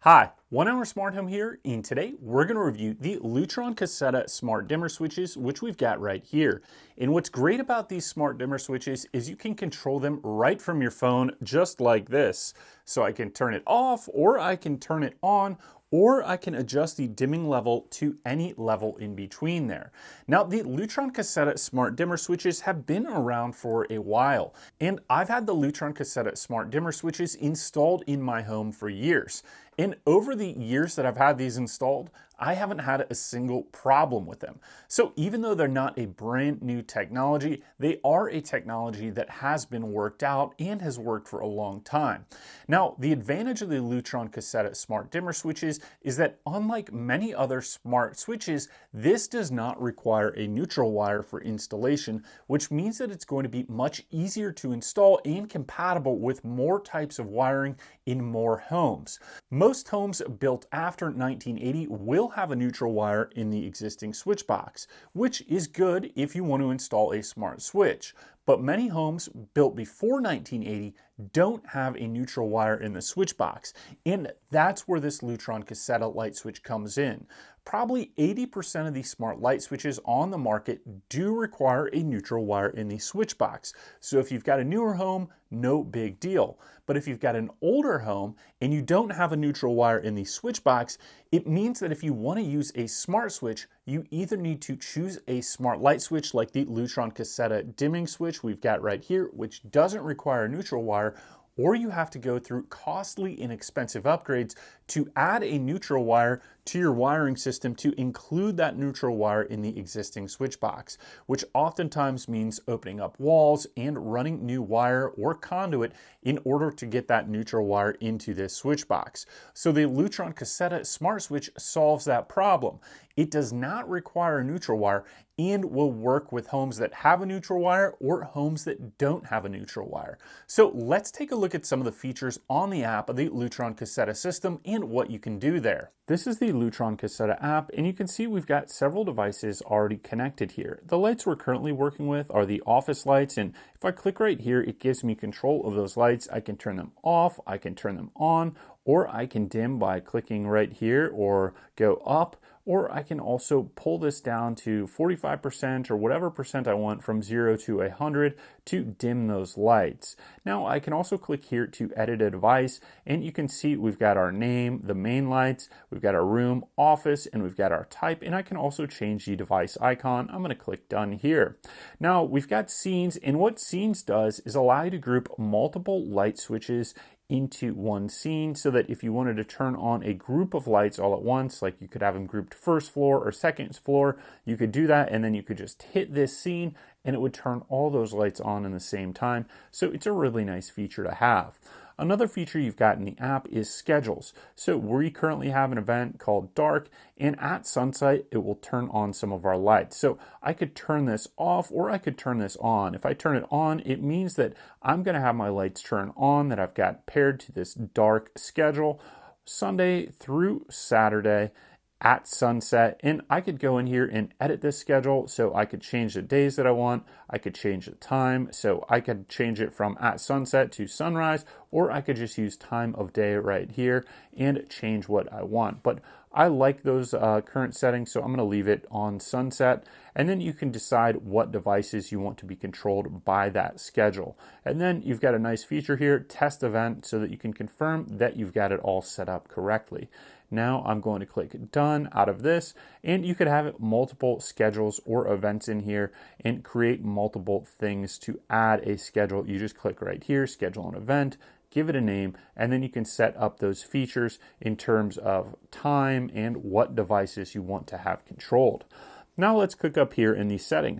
Hi, 1 Hour Smart Home here, and today we're going to review the Lutron Caseta Smart Dimmer switches, which we've got right here. And what's great about these smart dimmer switches is you can control them right from your phone, just like this. So I can turn it off, or I can turn it on, or I can adjust the dimming level to any level in between there. Now, the Lutron Caseta Smart Dimmer switches have been around for a while, and I've had the Lutron Caseta Smart Dimmer switches installed in my home for years. And over the years that I've had these installed, I haven't had a single problem with them. So even though they're not a brand new technology, they are a technology that has been worked out and has worked for a long time. Now, the advantage of the Lutron Caseta Smart Dimmer switches is that unlike many other smart switches, this does not require a neutral wire for installation, which means that it's going to be much easier to install and compatible with more types of wiring in more homes. Most homes built after 1980 will have a neutral wire in the existing switch box, which is good if you want to install a smart switch. But many homes built before 1980 don't have a neutral wire in the switch box, and that's where this Lutron Caseta light switch comes in. Probably 80% of these smart light switches on the market do require a neutral wire in the switch box. So if you've got a newer home, no big deal. But if you've got an older home and you don't have a neutral wire in the switch box, it means that if you want to use a smart switch, you either need to choose a smart light switch like the Lutron Caseta dimming switch we've got right here, which doesn't require a neutral wire, or you have to go through costly and expensive upgrades to add a neutral wire to your wiring system to include that neutral wire in the existing switch box, which oftentimes means opening up walls and running new wire or conduit in order to get that neutral wire into this switch box. So the Lutron Caseta Smart Switch solves that problem. It does not require a neutral wire and will work with homes that have a neutral wire or homes that don't have a neutral wire. So let's take a look at some of the features on the app of the Lutron Caseta system and what you can do there. This is the Lutron Caseta app, and you can see we've got several devices already connected here. The lights we're currently working with are the office lights, and if I click right here, it gives me control of those lights. I can turn them off, I can turn them on, or I can dim by clicking right here or go up, or I can also pull this down to 45% or whatever percent I want from 0 to 100 to dim those lights. Now I can also click here to edit a device, and you can see we've got our name, the main lights, we've got our room, office, and we've got our type, and I can also change the device icon. I'm going to click done here. Now we've got scenes, and what scenes does is allow you to group multiple light switches into one scene, so that if you wanted to turn on a group of lights all at once, like you could have them grouped first floor or second floor, you could do that, and then you could just hit this scene and it would turn all those lights on in the same time. So it's a really nice feature to have. Another feature you've got in the app is schedules. So we currently have an event called dark, and at sunset it will turn on some of our lights. So I could turn this off or I could turn this on. If I turn it on, it means that I'm going to have my lights turn on that I've got paired to this dark schedule Sunday through Saturday at sunset, and I could go in here and edit this schedule. So I could change the days that I want, I could change the time, so I could change it from at sunset to sunrise, or I could just use time of day right here and change what I want. But I like those current settings, so I'm going to leave it on sunset, and then you can decide what devices you want to be controlled by that schedule. And then you've got a nice feature here, test event, so that you can confirm that you've got it all set up correctly. Now I'm going to click done out of this, and you could have multiple schedules or events in here and create multiple things to add a schedule. You just click right here, schedule an event, give it a name, and then you can set up those features in terms of time and what devices you want to have controlled. Now let's click up here in the settings.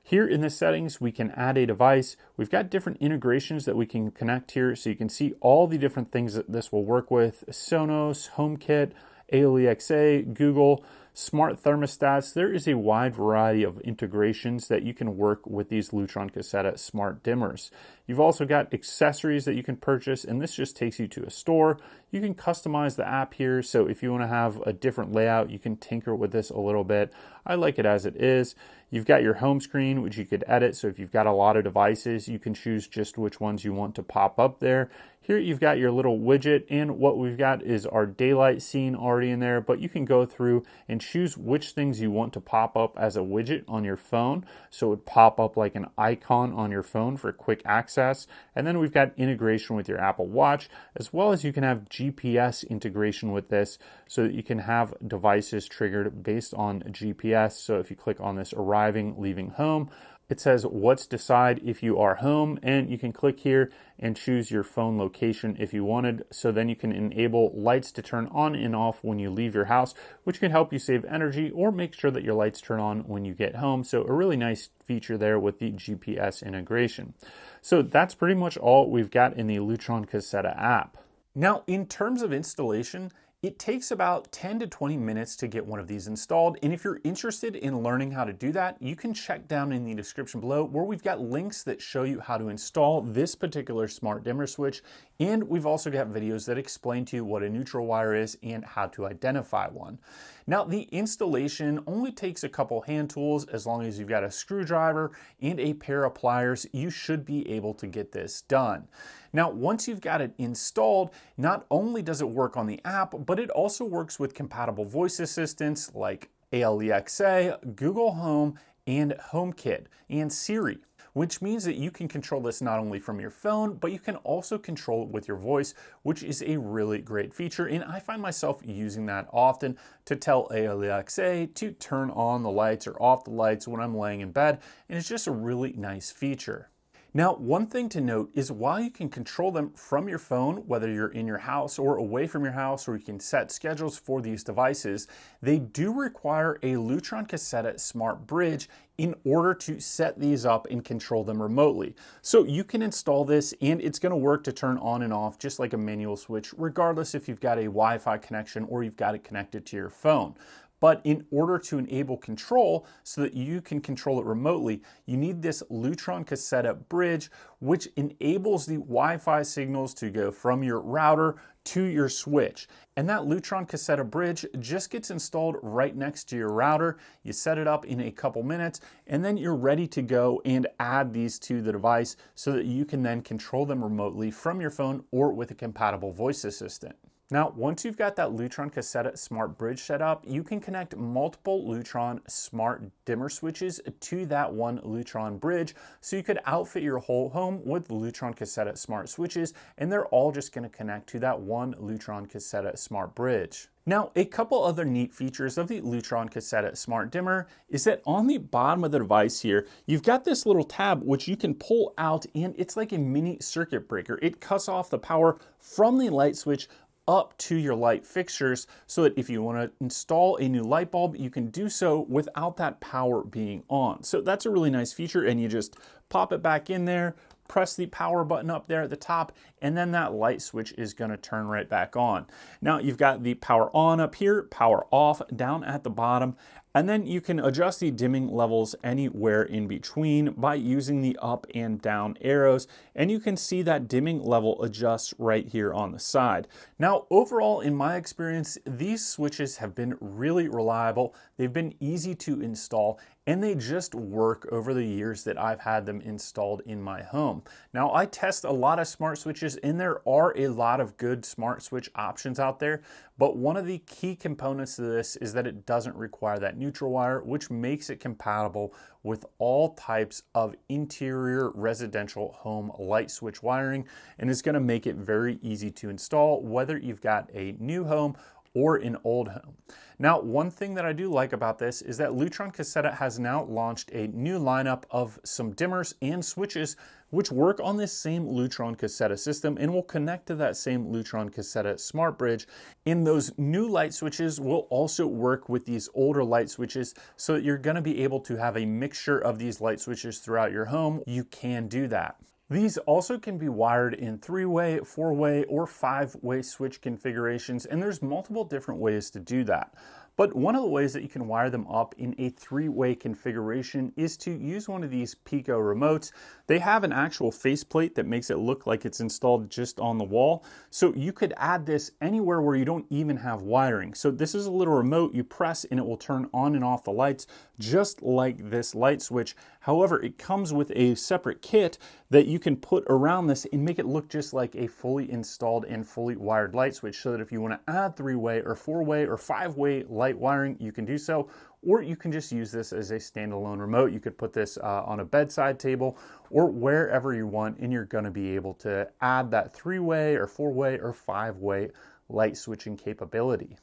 Here in the settings, we can add a device. We've got different integrations that we can connect here, so you can see all the different things that this will work with: Sonos, Homekit, Alexa, Google, smart thermostats. There is a wide variety of integrations that you can work with these Lutron Caseta smart dimmers. You've also got accessories that you can purchase, and this just takes you to a store. You can customize the app here, so if you want to have a different layout, you can tinker with this a little bit. I like it as it is. You've got your home screen, which you could edit. So if you've got a lot of devices, you can choose just which ones you want to pop up there. Here you've got your little widget, and what we've got is our daylight scene already in there, but you can go through and choose which things you want to pop up as a widget on your phone. So it would pop up like an icon on your phone for quick access. And then we've got integration with your Apple Watch, as well as you can have GPS integration with this so that you can have devices triggered based on GPS. So if you click on this arriving, leaving home, it says what's decide if you are home, and you can click here and choose your phone location if you wanted. So then you can enable lights to turn on and off when you leave your house, which can help you save energy or make sure that your lights turn on when you get home. So a really nice feature there with the GPS integration. So that's pretty much all we've got in the Lutron Caseta app. Now, in terms of installation, it takes about 10 to 20 minutes to get one of these installed, and if you're interested in learning how to do that, you can check down in the description below where we've got links that show you how to install this particular smart dimmer switch, and we've also got videos that explain to you what a neutral wire is and how to identify one. Now, the installation only takes a couple hand tools. As long as you've got a screwdriver and a pair of pliers, you should be able to get this done. Now, once you've got it installed, not only does it work on the app, but it also works with compatible voice assistants like Alexa, Google Home, and Homekit, and Siri, which means that you can control this not only from your phone, but you can also control it with your voice, which is a really great feature. And I find myself using that often to tell Alexa to turn on the lights or off the lights when I'm laying in bed, and it's just a really nice feature. Now, one thing to note is while you can control them from your phone, whether you're in your house or away from your house, or you can set schedules for these devices, they do require a Lutron Caseta Smart Bridge in order to set these up and control them remotely. So you can install this and it's going to work to turn on and off just like a manual switch, regardless if you've got a Wi-Fi connection or you've got it connected to your phone. But in order to enable control so that you can control it remotely, you need this Lutron Caseta bridge, which enables the Wi-Fi signals to go from your router to your switch. And that Lutron Caseta bridge just gets installed right next to your router. You set it up in a couple minutes, and then you're ready to go and add these to the device so that you can then control them remotely from your phone or with a compatible voice assistant. Now, once you've got that Lutron Caseta Smart Bridge set up, you can connect multiple Lutron Smart Dimmer switches to that one Lutron bridge. So you could outfit your whole home with Lutron Caseta Smart switches, and they're all just going to connect to that one Lutron Caseta Smart Bridge. Now, a couple other neat features of the Lutron Caseta Smart Dimmer is that on the bottom of the device here, you've got this little tab which you can pull out, and it's like a mini circuit breaker. It cuts off the power from the light switch up to your light fixtures so that if you want to install a new light bulb, you can do so without that power being on. So that's a really nice feature, and you just pop it back in there, press the power button up there at the top, and then that light switch is going to turn right back on. Now you've got the power on up here, power off down at the bottom, and then you can adjust the dimming levels anywhere in between by using the up and down arrows, and you can see that dimming level adjusts right here on the side. Now, overall, in my experience, these switches have been really reliable. They've been easy to install, and they just work over the years that I've had them installed in my home. Now, I test a lot of smart switches, and there are a lot of good smart switch options out there, but one of the key components to this is that it doesn't require that neutral wire, which makes it compatible with all types of interior residential home light switch wiring, and is going to make it very easy to install, whether you've got a new home or an old home. Now, one thing that I do like about this is that Lutron Caseta has now launched a new lineup of some dimmers and switches which work on this same Lutron Caseta system and will connect to that same Lutron Caseta Smart Bridge. And those new light switches will also work with these older light switches, so that you're going to be able to have a mixture of these light switches throughout your home. You can do that. These also can be wired in 3-way, 4-way, or 5-way switch configurations, and there's multiple different ways to do that. But one of the ways that you can wire them up in a 3-way configuration is to use one of these Pico remotes. They have an actual faceplate that makes it look like it's installed just on the wall. So you could add this anywhere where you don't even have wiring. So this is a little remote you press and it will turn on and off the lights just like this light switch. However, it comes with a separate kit that you can put around this and make it look just like a fully installed and fully wired light switch, so that if you want to add 3-way or 4-way or 5-way light wiring, you can do so, or you can just use this as a standalone remote. You could put this on a bedside table or wherever you want, and you're going to be able to add that 3-way or 4-way or 5-way light switching capability.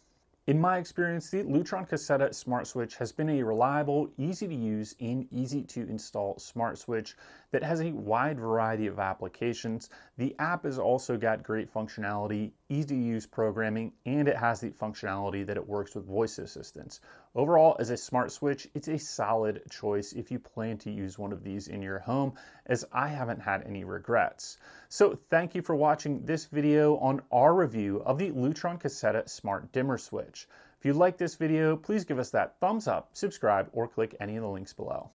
In my experience, the Lutron Caseta Smart Switch has been a reliable, easy to use, and easy to install smart switch that has a wide variety of applications. The app has also got great functionality, easy to use programming, and it has the functionality that it works with voice assistants. Overall, as a smart switch, it's a solid choice if you plan to use one of these in your home, as I haven't had any regrets. So thank you for watching this video on our review of the Lutron Caseta Smart Dimmer Switch. If you like this video, please give us that thumbs up, subscribe, or click any of the links below.